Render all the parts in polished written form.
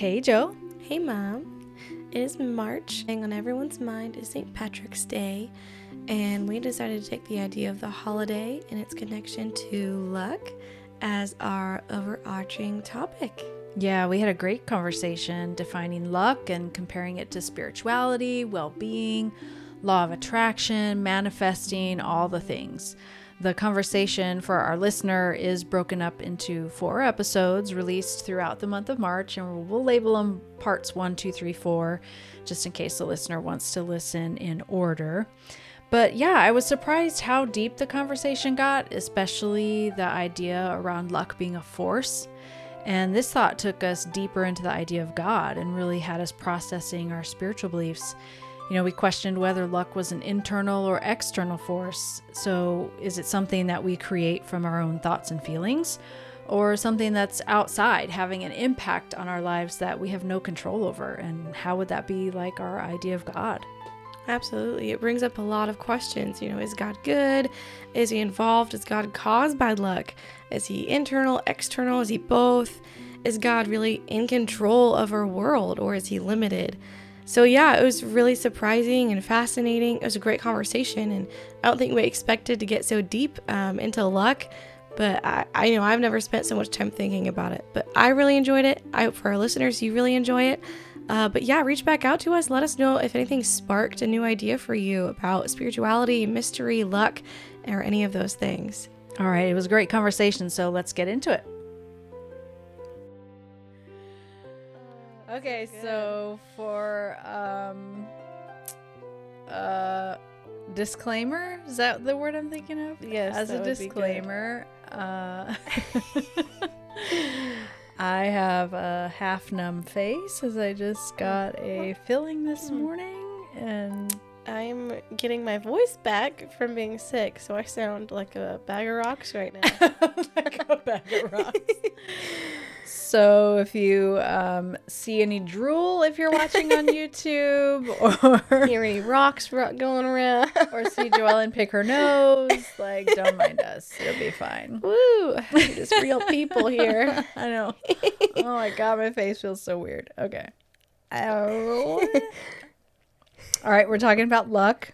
Hey, Joe. Hey, Mom. It is March, and on everyone's mind is St. Patrick's Day, and we decided to take the idea of the holiday and its connection to luck as our overarching topic. Yeah, we had a great conversation defining luck and comparing it to spirituality, well-being, law of attraction, manifesting, all the things. The conversation for our listener is broken up into 4 episodes released throughout the month of March, and we'll label them parts 1, 2, 3, 4, just in case the listener wants to listen in order. But yeah, I was surprised how deep the conversation got, especially the idea around luck being a force. And this thought took us deeper into the idea of God and really had us processing our spiritual beliefs. You know, we questioned whether luck was an internal or external force. So is it something that we create from our own thoughts and feelings, or something that's outside having an impact on our lives that we have no control over? And how would that be like our idea of God? Absolutely. It brings up a lot of questions. You know, is God good? Is he involved? Is God caused by luck? Is he internal, external? Is he both? Is God really in control of our world, or is he limited? So yeah, it was really surprising and fascinating. It was a great conversation, and I don't think we expected to get so deep into luck, but I know I've never spent so much time thinking about it, but I really enjoyed it. I hope for our listeners you really enjoy it. But yeah, reach back out to us. Let us know if anything sparked a new idea for you about spirituality, mystery, luck, or any of those things. All right, it was a great conversation, so let's get into it. Okay, so for disclaimer, is that the word I'm thinking of? Yes. As a disclaimer, I have a half numb face as I just got a filling this morning, and I'm getting my voice back from being sick, so I sound like a bag of rocks right now. like a bag of rocks. So if you see any drool if you're watching on YouTube, or Hear any rocks going around, or see Joellen pick her nose, like, don't mind us. It'll be fine. Woo! Just real people here. I know. Oh my God, my face feels so weird. Okay. All right, we're talking about luck.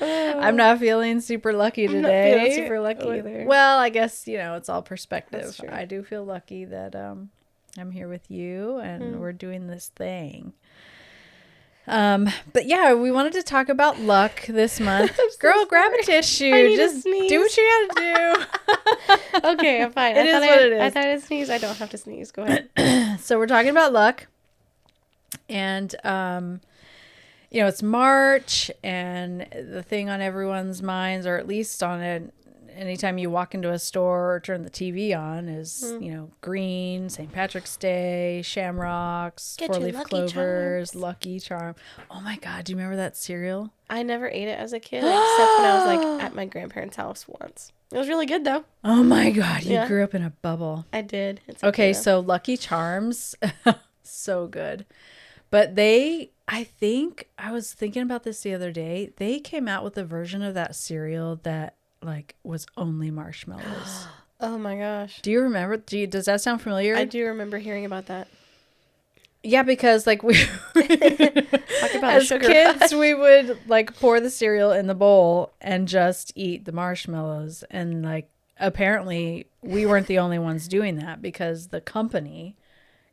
I'm not feeling super lucky today. I'm not feeling super lucky either. Well, I guess, it's all perspective. That's true. I do feel lucky that I'm here with you and we're doing this thing. But yeah, we wanted to talk about luck this month. Girl, grab a tissue. Just do what you gotta do. Okay, I'm fine. It is what it is. I thought I'd sneeze. I don't have to sneeze. Go ahead. So we're talking about luck. And it's March, and the thing on everyone's minds, or at least on it, anytime you walk into a store or turn the TV on, is, green, St. Patrick's Day, shamrocks, Get 4-leaf clovers, Charms. Lucky Charm. Oh my God, do you remember that cereal? I never ate it as a kid, except when I was like at my grandparents' house once. It was really good though. Oh my God, you grew up in a bubble. I did. It's okay, so Lucky Charms, so good. But I think, I was thinking about this the other day, they came out with a version of that cereal that was only marshmallows. Oh my gosh. Do you remember? Does that sound familiar? I do remember hearing about that. Yeah, because we talk about as sugar kids, rush. we would pour the cereal in the bowl and just eat the marshmallows. And apparently we weren't the only ones doing that, because the company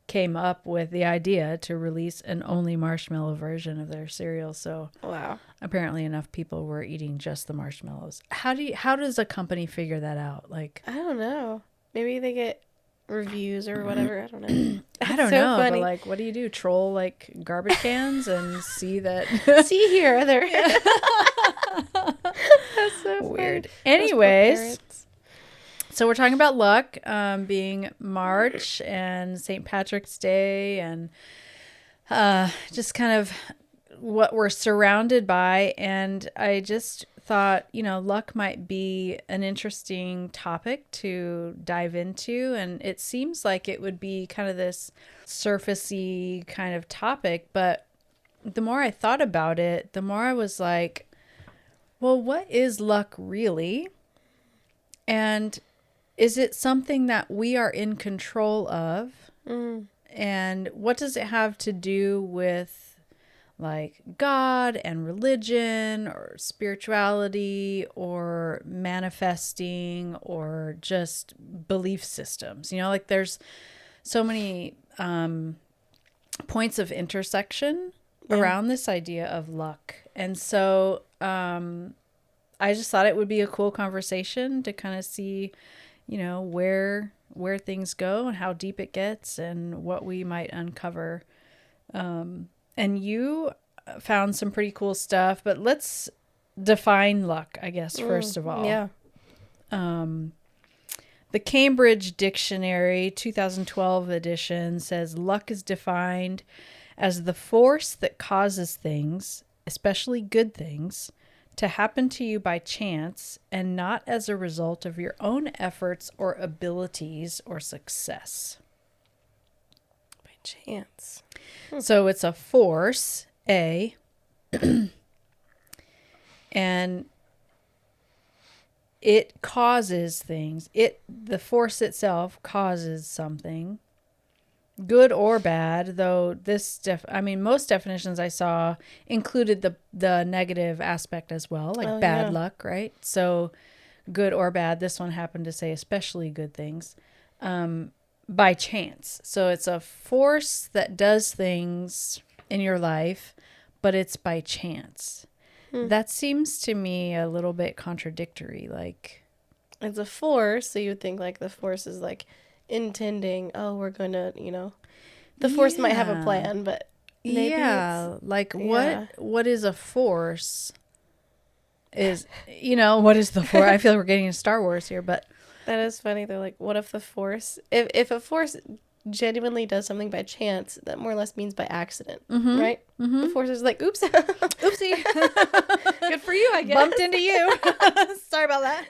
came up with the idea to release an only marshmallow version of their cereal. So wow, apparently enough people were eating just the marshmallows. How does a company figure that out? I don't know. Maybe they get reviews or whatever. I don't know. I don't so know. Funny. But what do you do? Troll garbage cans and see that? See here, other. That's so weird. Funny. Anyways. So we're talking about luck, being March and St. Patrick's Day, and just kind of what we're surrounded by. And I just thought, luck might be an interesting topic to dive into. And it seems like it would be kind of this surfacey kind of topic. But the more I thought about it, the more I was like, well, what is luck really? And is it something that we are in control of? And what does it have to do with like God and religion or spirituality or manifesting or just belief systems? You know, like there's so many points of intersection around this idea of luck. And so I just thought it would be a cool conversation to kind of see, you know, where things go and how deep it gets and what we might uncover. And you found some pretty cool stuff, but let's define luck, I guess, first of all. Yeah. The Cambridge Dictionary 2012 edition says luck is defined as the force that causes things, especially good things, to happen to you by chance and not as a result of your own efforts or abilities or success. By chance. So it's a force, A, and it causes things. The force itself causes something, good or bad, though most definitions I saw included the negative aspect as well, like bad luck, right? So good or bad. This one happened to say especially good things. By chance. So it's a force that does things in your life, but it's by chance. That seems to me a little bit contradictory. Like, it's a force, so you would think like the force is like intending, oh, we're gonna, you know, the force might have a plan, but maybe what is a force? Is, you know, what is the force? I feel like we're getting into Star Wars here, but that is funny. They're like, what if the force, if a force genuinely does something by chance, that more or less means by accident, right? The force is like, oops, oopsie, good for you, I guess. Bumped into you. Sorry about that.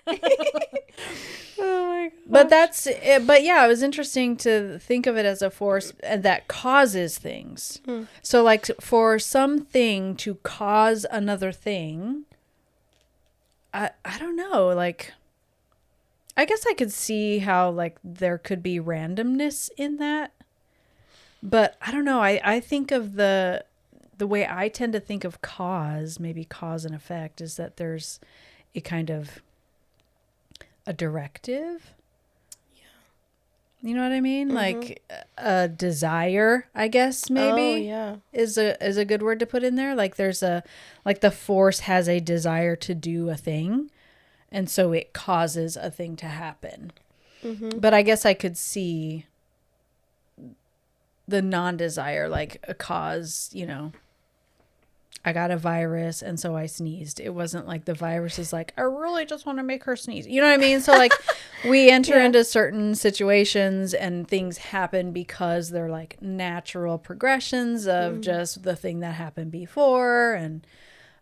Oh my god. But that's it. But yeah, it was interesting to think of it as a force that causes things. So like for something to cause another thing, I don't know, like, I guess I could see how like there could be randomness in that, but I don't know. I think of the way I tend to think of maybe cause and effect, is that there's a kind of a directive. Yeah. You know what I mean? Like a desire, I guess, maybe is a good word to put in there. Like there's like the force has a desire to do a thing. And so it causes a thing to happen. But I guess I could see the non-desire, like a cause, you know, I got a virus and so I sneezed. It wasn't like the virus is like, I really just want to make her sneeze. You know what I mean? So like we enter into certain situations and things happen because they're like natural progressions of just the thing that happened before. And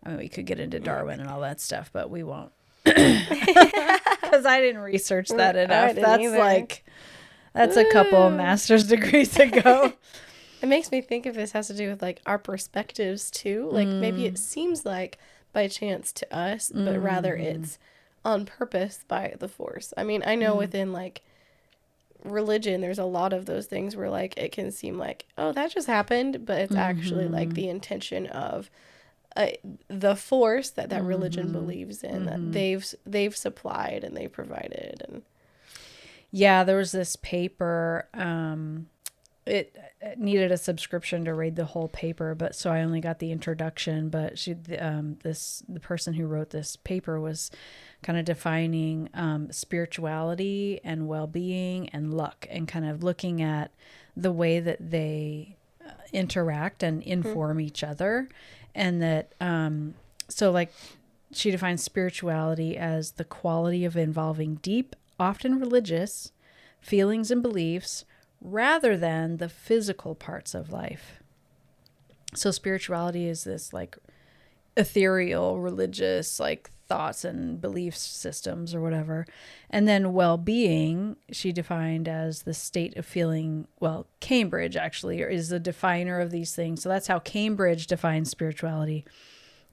I mean, we could get into Darwin and all that stuff, but we won't. Because I didn't research that enough. That's a couple master's degrees ago. It makes me think if this has to do with like our perspectives too. Like maybe it seems like by chance to us, but rather it's on purpose by the force. I mean, I know within like religion, there's a lot of those things where like it can seem like, oh, that just happened, but it's actually like the intention of the force that religion believes in, that they've supplied and they provided. And yeah, there was this paper. It needed a subscription to read the whole paper, but so I only got the introduction. But the person who wrote this paper was kind of defining spirituality and well-being and luck, and kind of looking at the way that they interact and inform each other. And that, so like she defines spirituality as the quality of involving deep, often religious feelings and beliefs rather than the physical parts of life. So spirituality is this like ethereal, religious, like thoughts and belief systems or whatever. And then well-being, she defined as the state of feeling, well, Cambridge actually is the definer of these things. So that's how Cambridge defines spirituality.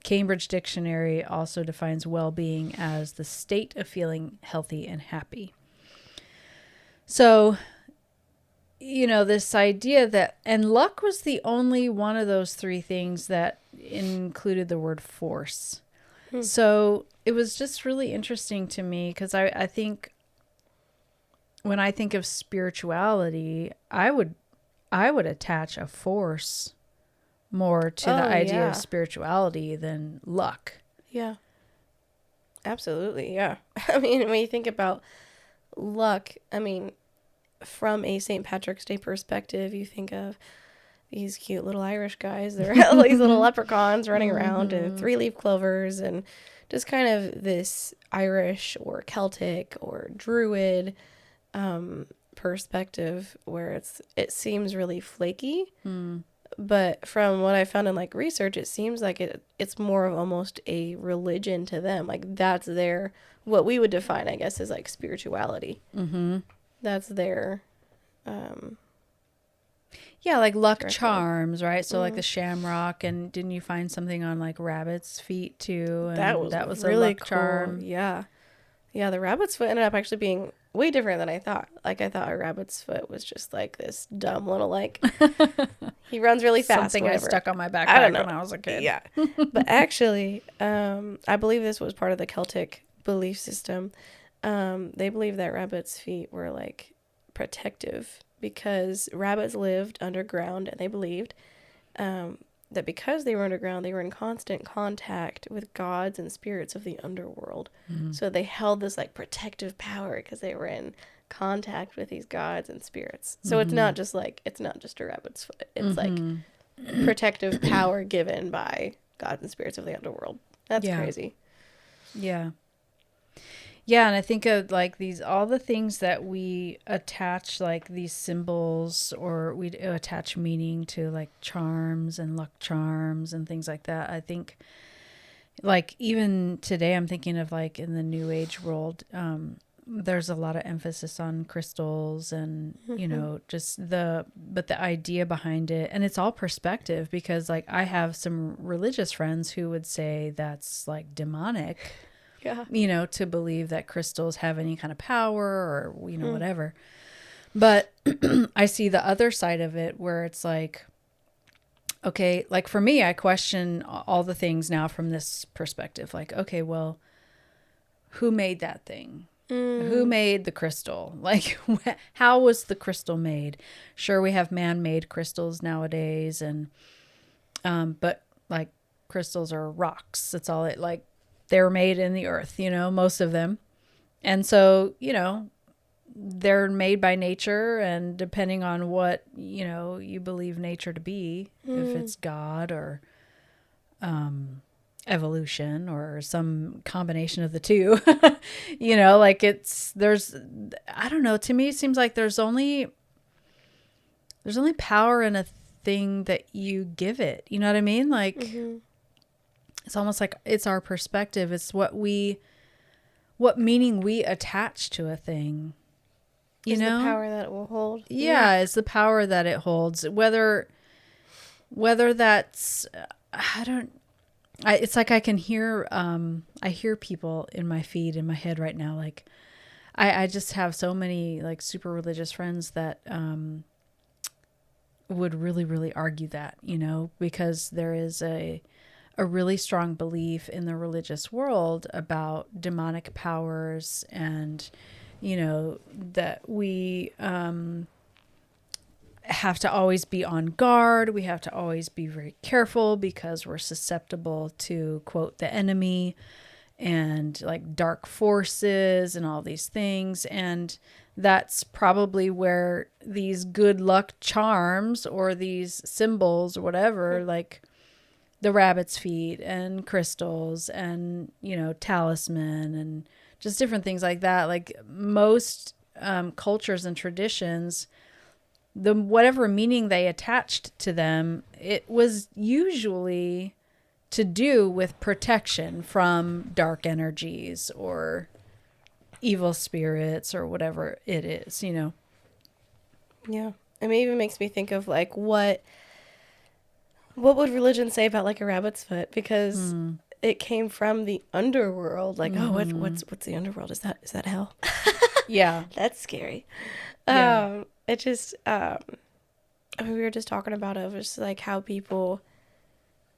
Cambridge Dictionary also defines well-being as the state of feeling healthy and happy. So this idea that, and luck was the only one of those three things that included the word force. So it was just really interesting to me because I think when I think of spirituality, I would attach a force more to the idea of spirituality than luck. Yeah. Absolutely, yeah. I mean, when you think about luck, I mean, from a St. Patrick's Day perspective, you think of these cute little Irish guys. They're all these little leprechauns running around and 3-leaf clovers and just kind of this Irish or Celtic or Druid perspective where it seems really flaky. But from what I found in like research, it seems like it's more of almost a religion to them. Like that's their, what we would define, I guess, as like spirituality. That's their, yeah, like luck charms, right? So like the shamrock, and didn't you find something on like rabbit's feet too? And that was really a luck cool. charm. Yeah. Yeah, the rabbit's foot ended up actually being way different than I thought. Like I thought a rabbit's foot was just like this dumb little like he runs really fast. Something whatever. I stuck on my backpack when I was a kid. Yeah. But actually, I believe this was part of the Celtic belief system. They believed that rabbits' feet were like protective because rabbits lived underground, and they believed that because they were underground, they were in constant contact with gods and spirits of the underworld. So they held this like protective power because they were in contact with these gods and spirits. So it's not just a rabbit's foot. It's like protective power given by gods and spirits of the underworld. That's crazy. Yeah. Yeah, and I think of like all the things that we attach, like these symbols, or we attach meaning to, like charms and luck charms and things like that. I think like even today I'm thinking of like in the New Age world, there's a lot of emphasis on crystals and, just the idea behind it. And it's all perspective because like I have some religious friends who would say that's like demonic. Yeah. To believe that crystals have any kind of power or, whatever. But I see the other side of it where it's like, okay, like for me, I question all the things now from this perspective. Like, okay, well, who made that thing? Who made the crystal? Like, how was the crystal made? Sure, we have man-made crystals nowadays. And, but like crystals are rocks. That's all it like. They were made in the earth, most of them. And so, they're made by nature, and depending on what, you believe nature to be, if it's God or evolution or some combination of the two, like I don't know, to me it seems like there's only power in a thing that you give it. You know what I mean? Like, it's almost like it's our perspective. It's what meaning we attach to a thing. The power that it will hold. Yeah, it's the power that it holds. Whether that's, it's like I can hear, I hear people in my feed, in my head right now. Like I just have so many like super religious friends that, would really, really argue that, because there is a really strong belief in the religious world about demonic powers and, that we have to always be on guard. We have to always be very careful because we're susceptible to, quote, the enemy and like dark forces and all these things. And that's probably where these good luck charms or these symbols or whatever, like the rabbit's feet and crystals and, talisman and just different things like that. Like most cultures and traditions, whatever meaning they attached to them, it was usually to do with protection from dark energies or evil spirits or whatever it is, Yeah. It even makes me think of like what would religion say about like a rabbit's foot? Because it came from the underworld. Like, what's the underworld? Is that hell? Yeah. That's scary. Yeah. it just, we were just talking about it. It was like how people,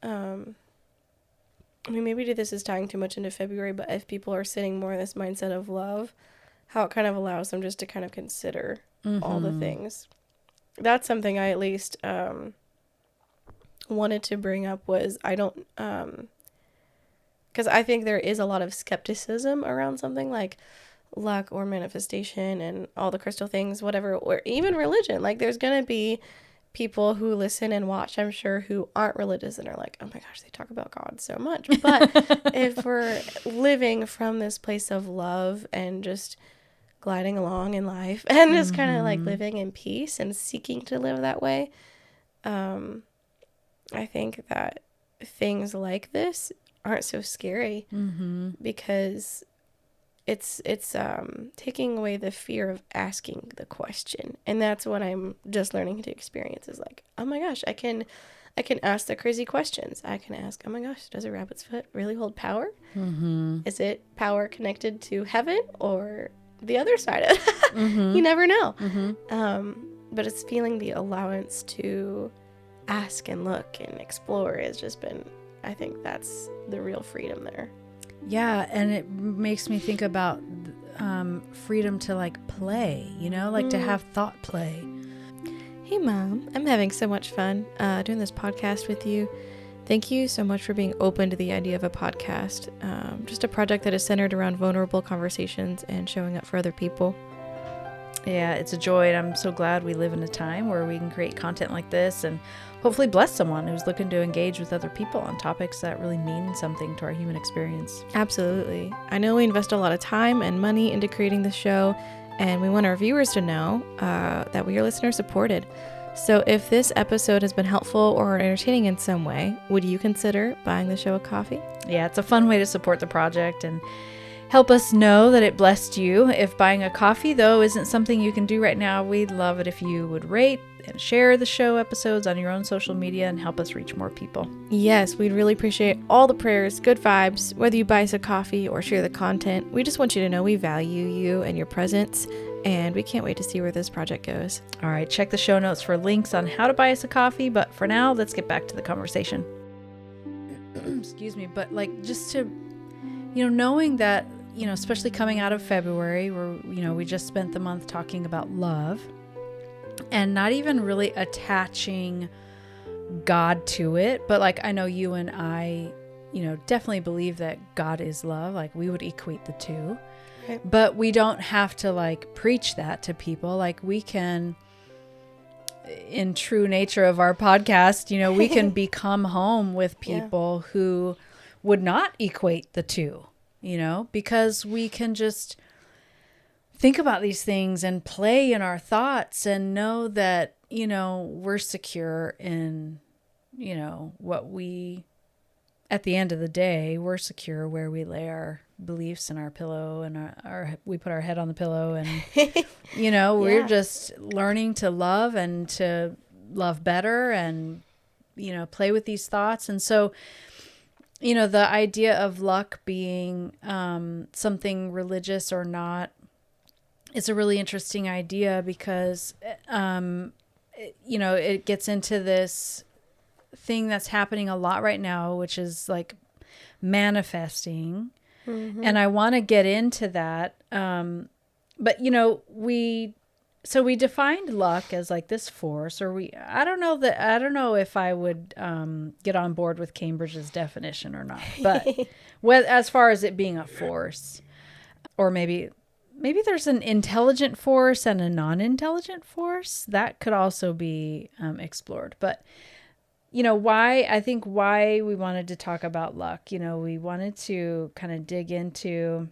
I mean, maybe this is tying too much into February, but if people are sitting more in this mindset of love, how it kind of allows them just to kind of consider all the things. That's something I at least wanted to bring up was I don't, because I think there is a lot of skepticism around something like luck or manifestation and all the crystal things, whatever, or even religion. Like there's going to be people who listen and watch, I'm sure, who aren't religious and are like, oh my gosh, they talk about God so much. But if we're living from this place of love and just gliding along in life and just kind of like living in peace and seeking to live that way, I think that things like this aren't so scary because it's taking away the fear of asking the question. And that's what I'm just learning to experience is like, oh my gosh, I can ask the crazy questions. I can ask, oh my gosh, does a rabbit's foot really hold power? Is it power connected to heaven or the other side of it? You never know. But it's feeling the allowance to ask and look and explore has just been, I think that's the real freedom there. Yeah, and it makes me think about freedom to like play, you know, like to have thought play. Hey Mom, I'm having so much fun doing this podcast with you. Thank you so much for being open to the idea of a podcast. Just a project that is centered around vulnerable conversations and showing up for other people. Yeah, it's a joy, and I'm so glad we live in a time where we can create content like this and hopefully bless someone who's looking to engage with other people on topics that really mean something to our human experience. Absolutely. I know we invest a lot of time and money into creating this show, and we want our viewers to know that we are listener supported. So if this episode has been helpful or entertaining in some way, would you consider buying the show a coffee? Yeah, it's a fun way to support the project and help us know that it blessed you. If buying a coffee, though, isn't something you can do right now, we'd love it if you would rate and share the show episodes on your own social media and help us reach more people. Yes, we'd really appreciate all the prayers, good vibes, whether you buy us a coffee or share the content. We just want you to know we value you and your presence, and we can't wait to see where this project goes. All right, check the show notes for links on how to buy us a coffee, but for now, let's get back to the conversation. Excuse me, but like just to, knowing that, especially coming out of February where, we just spent the month talking about love and not even really attaching God to it. But like, I know you and I, definitely believe that God is love. Like we would equate the two, right. But we don't have to like preach that to people. Like we can, in true nature of our podcast, we can become home with people who would not equate the two. Because we can just think about these things and play in our thoughts and know that, we're secure in, what we, at the end of the day, we're secure where we lay our beliefs in our pillow and we put our head on the pillow and, we're just learning to love and to love better and, play with these thoughts. And so, the idea of luck being something religious or not is a really interesting idea because, it gets into this thing that's happening a lot right now, which is like manifesting. And I want to get into that. But, we defined luck as like this force, or I don't know if I would get on board with Cambridge's definition or not, but as far as it being a force, or maybe there's an intelligent force and a non-intelligent force that could also be explored. But why we wanted to talk about luck, we wanted to kind of dig into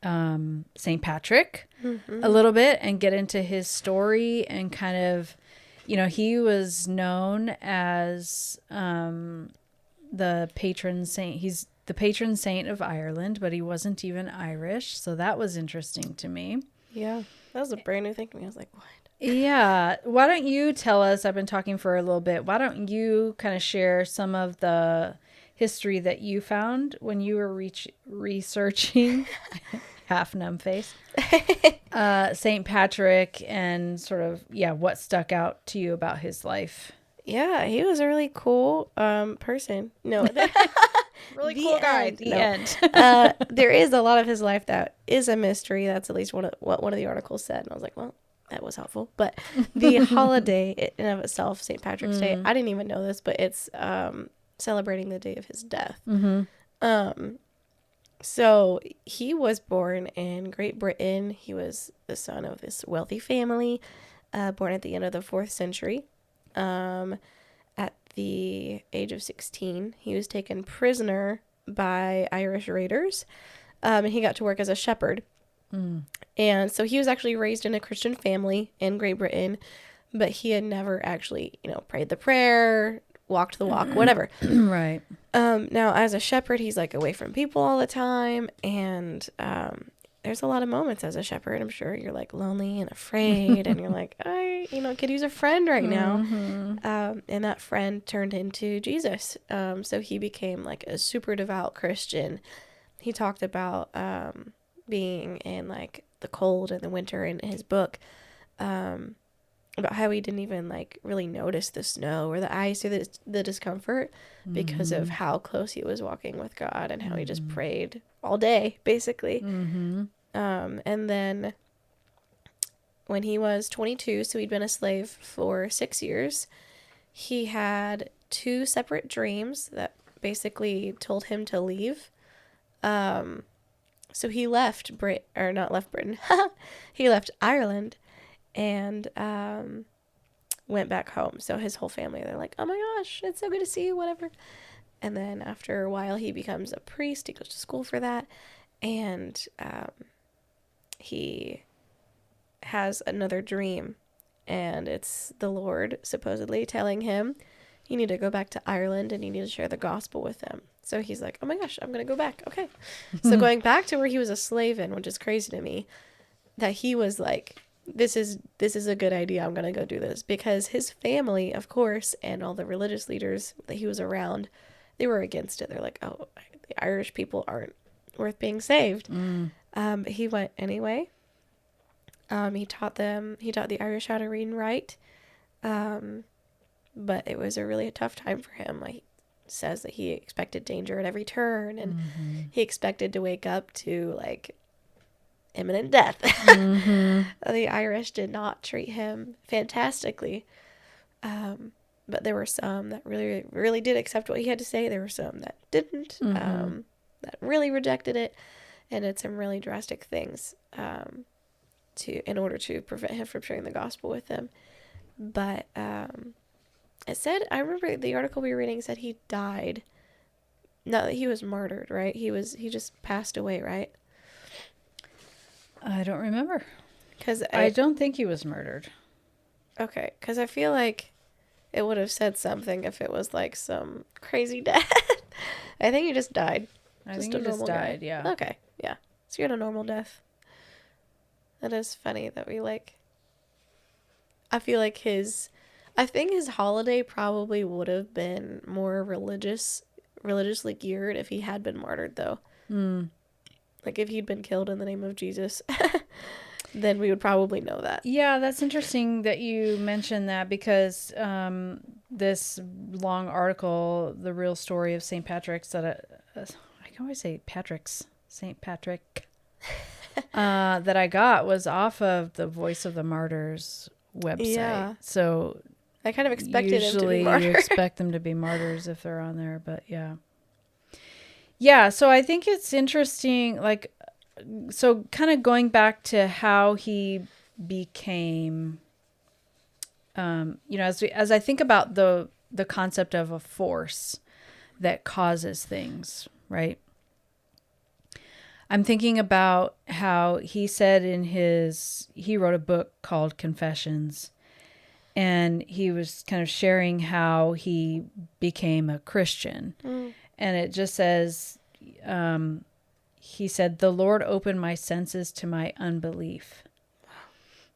St. Patrick a little bit and get into his story and kind of, he was known as the patron saint. He's the patron saint of Ireland, but he wasn't even Irish. So that was interesting to me. Yeah, that was a brand new thing to me. I was like, what? Yeah. Why don't you tell us, I've been talking for a little bit. Why don't you kind of share some of the history that you found when you were researching half numb face. St. Patrick and sort of, what stuck out to you about his life? Yeah, he was a really cool person. No, Really the cool guy. end. The No. end. There is a lot of his life that is a mystery. That's at least what one of the articles said. And I was like, well, that was helpful. But the holiday in and of itself, St. Patrick's Day, I didn't even know this, but it's celebrating the day of his death. So he was born in Great Britain. He was the son of this wealthy family, born at the end of the 4th century. At the age of 16, he was taken prisoner by Irish raiders, and he got to work as a shepherd. And so he was actually raised in a Christian family in Great Britain, but he had never actually, prayed the prayer, walked the walk, whatever. Right. Now, as a shepherd, he's like away from people all the time, and there's a lot of moments as a shepherd. I'm sure you're like lonely and afraid, and you're like, I could use a friend right now. And that friend turned into Jesus. So he became like a super devout Christian. He talked about being in like the cold and the winter in his book, about how he didn't even like really notice the snow or the ice or the discomfort because of how close he was walking with God and how he just prayed all day, basically. And then when he was 22, so he'd been a slave for 6 years, he had 2 separate dreams that basically told him to leave. So he left not left Britain. He left Ireland and went back home. So his whole family, they're like, oh my gosh, it's so good to see you, whatever. And then after a while, he becomes a priest. He goes to school for that. And he has another dream. And it's the Lord supposedly telling him, you need to go back to Ireland and you need to share the gospel with them. So he's like, oh my gosh, I'm going to go back. Okay. So going back to where he was a slave in, which is crazy to me, that he was like, this is a good idea. I'm going to go do this. Because his family, of course, and all the religious leaders that he was around, they were against it. They're like, oh, the Irish people aren't worth being saved. But he went anyway. He taught the Irish how to read and write. But it was a really tough time for him. Like, says that he expected danger at every turn, and he expected to wake up to like imminent death. The Irish did not treat him fantastically, but there were some that really, really did accept what he had to say. There were some that didn't, that really rejected it, and did some really drastic things in order to prevent him from sharing the gospel with them. But it said, I remember the article we were reading said he died. Not that he was martyred, right? He just passed away, right? I don't remember. Because I don't think he was murdered. Okay, because I feel like it would have said something if it was like some crazy death. I think he just died. I think he just died, yeah. Okay, yeah. So you had a normal death. That is funny that we like... I feel like I think his holiday probably would have been more religiously geared if he had been martyred, though. Like, if he'd been killed in the name of Jesus, then we would probably know that. Yeah, that's interesting that you mentioned that, because this long article, The Real Story of St. Patrick's, that I can always say St. Patrick, that I got was off of the Voice of the Martyrs website. Yeah. So I kind of expected him to be usually you expect them to be martyrs if they're on there, but yeah. Yeah, so I think it's interesting, like, so kind of going back to how he became, as I think about the concept of a force that causes things, right? I'm thinking about how he said he wrote a book called Confessions, and he was kind of sharing how he became a Christian. And it just says, he said, the Lord opened my senses to my unbelief.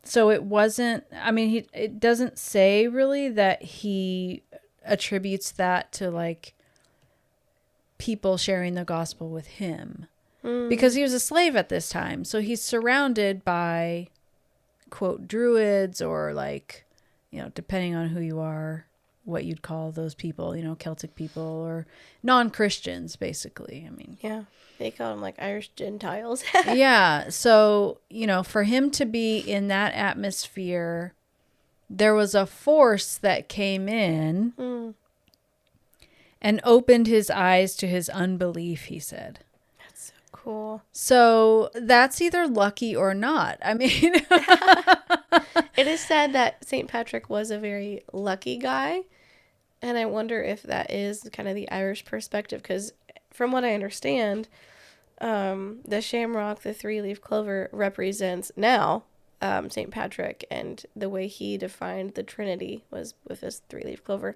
So it wasn't, it doesn't say really that he attributes that to like people sharing the gospel with him. because he was a slave at this time. So he's surrounded by, quote, druids, or like, depending on who you are, what you'd call those people, Celtic people or non-Christians, basically. I mean, yeah, they call them like Irish Gentiles. yeah. So, for him to be in that atmosphere, there was a force that came in and opened his eyes to his unbelief, he said. That's so cool. So that's either lucky or not. I mean, it is said that St. Patrick was a very lucky guy. And I wonder if that is kind of the Irish perspective, because from what I understand, the shamrock, the 3-leaf clover, represents now St. Patrick, and the way he defined the Trinity was with this 3-leaf clover.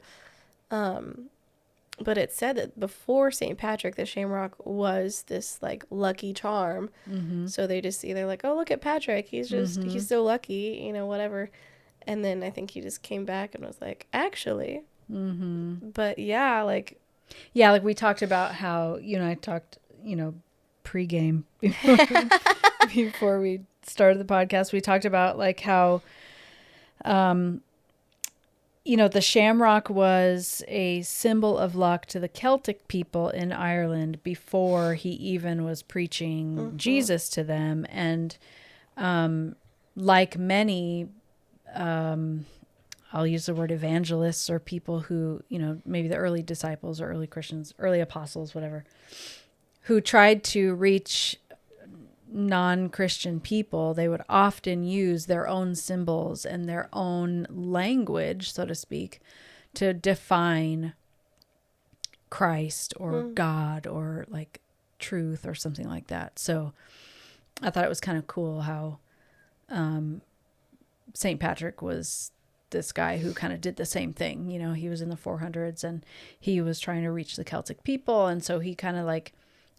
But it said that before St. Patrick, the shamrock was this like lucky charm. Mm-hmm. So they just see, they're like, oh, look at Patrick. He's just, he's so lucky, whatever. And then I think he just came back and was like, actually. Mm-hmm. But yeah, like we talked about how, I talked, pregame before we started the podcast. We talked about like how, the shamrock was a symbol of luck to the Celtic people in Ireland before he even was preaching Jesus to them. And like many, I'll use the word evangelists, or people who, maybe the early disciples or early Christians, early apostles, whatever, who tried to reach non-Christian people, they would often use their own symbols and their own language, so to speak, to define Christ or God or like truth or something like that. So I thought it was kind of cool how St. Patrick was this guy who kind of did the same thing. He was in the 400s and he was trying to reach the Celtic people. And so he kind of like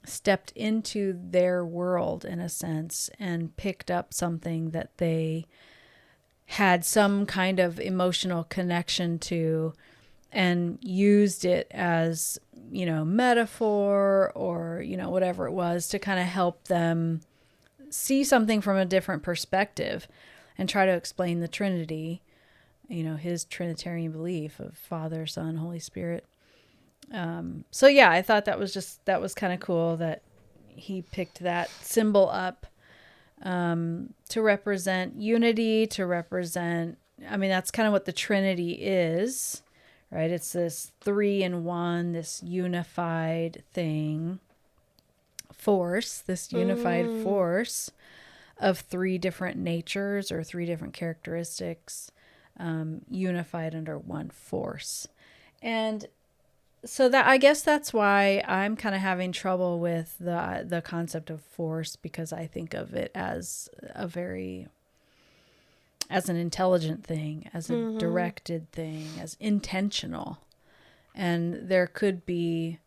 stepped into their world in a sense and picked up something that they had some kind of emotional connection to and used it as, metaphor or, whatever it was to kind of help them see something from a different perspective and try to explain the Trinity, his Trinitarian belief of Father, Son, Holy Spirit. So yeah, I thought that was kind of cool that he picked that symbol up, to represent unity, to represent, that's kind of what the Trinity is, right? It's this 3-in-1, this unified force of 3 different natures or 3 different characteristics, unified under one force. And so that, I guess that's why I'm kind of having trouble with the concept of force, because I think of it as as an intelligent thing, as a directed thing, as intentional. And there could be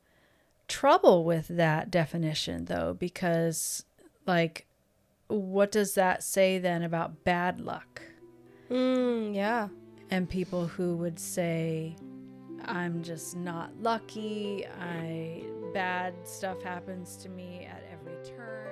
trouble with that definition though, because like, what does that say then about bad luck? Yeah. And people who would say, I'm just not lucky. Bad stuff happens to me at every turn.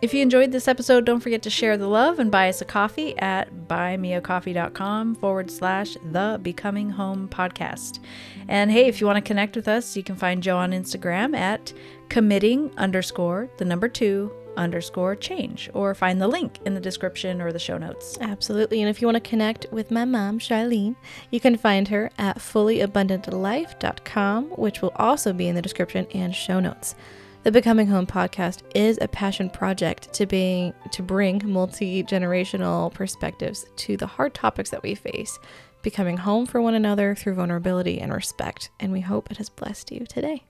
If you enjoyed this episode, don't forget to share the love and buy us a coffee at buymeacoffee.com/the Becoming Home podcast. And hey, if you want to connect with us, you can find Joe on Instagram at committing_2_change, or find the link in the description or the show notes. Absolutely. And if you want to connect with my mom, Charlene, you can find her at fullyabundantlife.com, which will also be in the description and show notes. The Becoming Home podcast is a passion project to bring multi-generational perspectives to the hard topics that we face, becoming home for one another through vulnerability and respect. And we hope it has blessed you today.